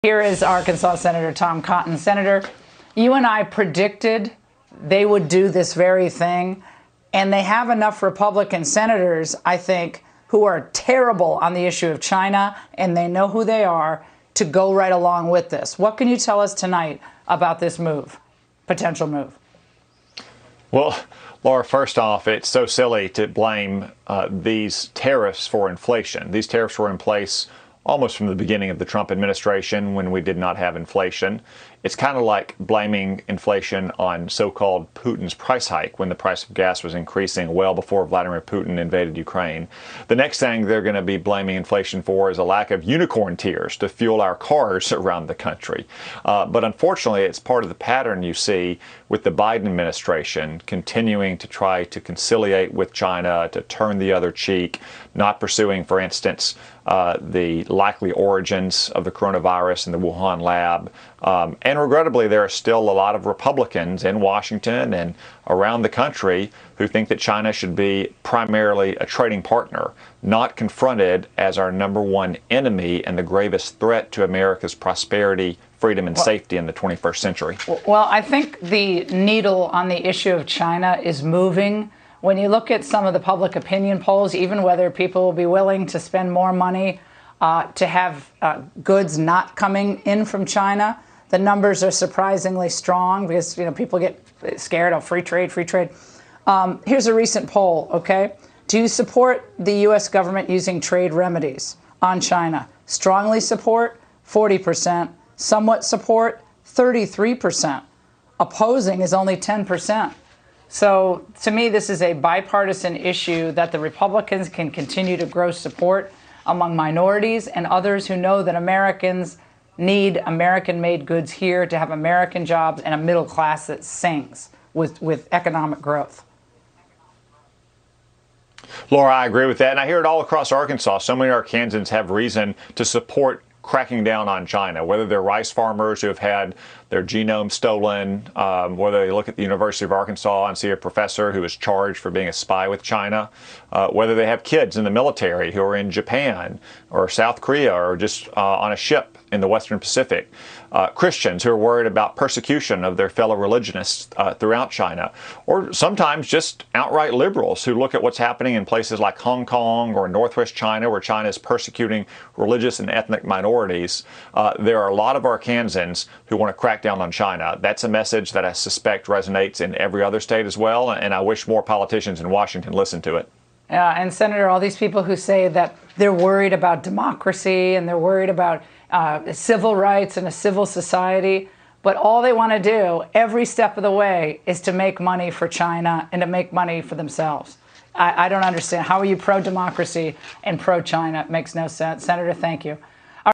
Here is Arkansas Senator Tom Cotton. Senator, you and I predicted they would do this very thing, and they have enough Republican senators, I think, who are terrible on the issue of China, and they know who they are, to go right along with this. What can you tell us tonight about this move, potential move? Well, Laura, first off, it's so silly to blame these tariffs for inflation. These tariffs were in place almost from the beginning of the Trump administration when we did not have inflation. It's kind of like blaming inflation on so-called Putin's price hike when the price of gas was increasing well before Vladimir Putin invaded Ukraine. The next thing they're going to be blaming inflation for is a lack of unicorn tears to fuel our cars around the country. But unfortunately, it's part of the pattern you see with the Biden administration continuing to try to conciliate with China, to turn the other cheek, not pursuing, for instance, the likely origins of the coronavirus in the Wuhan lab. And regrettably, there are still a lot of Republicans in Washington and around the country who think that China should be primarily a trading partner, not confronted as our number one enemy and the gravest threat to America's prosperity, freedom, and safety in the 21st century. Well, I think the needle on the issue of China is moving. When you look at some of the public opinion polls, even whether people will be willing to spend more money to have goods not coming in from China, the numbers are surprisingly strong because, people get scared of free trade, free trade. Here's a recent poll, okay? Do you support the U.S. government using trade remedies on China? Strongly support, 40%. Somewhat support, 33%. Opposing is only 10%. So to me, this is a bipartisan issue that the Republicans can continue to grow support among minorities and others who know that Americans need American-made goods here to have American jobs and a middle class that sings with economic growth. Laura, I agree with that. And I hear it all across Arkansas. So many Arkansans have reason to support cracking down on China, whether they're rice farmers who have had their genome stolen, whether they look at the University of Arkansas and see a professor who is charged for being a spy with China, whether they have kids in the military who are in Japan or South Korea or just on a ship in the Western Pacific, Christians who are worried about persecution of their fellow religionists throughout China, or sometimes just outright liberals who look at what's happening in places like Hong Kong or Northwest China, where China is persecuting religious and ethnic minorities. There are a lot of Arkansans who want to crack down on China. That's a message that I suspect resonates in every other state as well, and I wish more politicians in Washington listened to it. And Senator, all these people who say that they're worried about democracy and they're worried about civil rights and a civil society, but all they want to do every step of the way is to make money for China and to make money for themselves. I don't understand. How are you pro-democracy and pro-China? It makes no sense. Senator, thank you.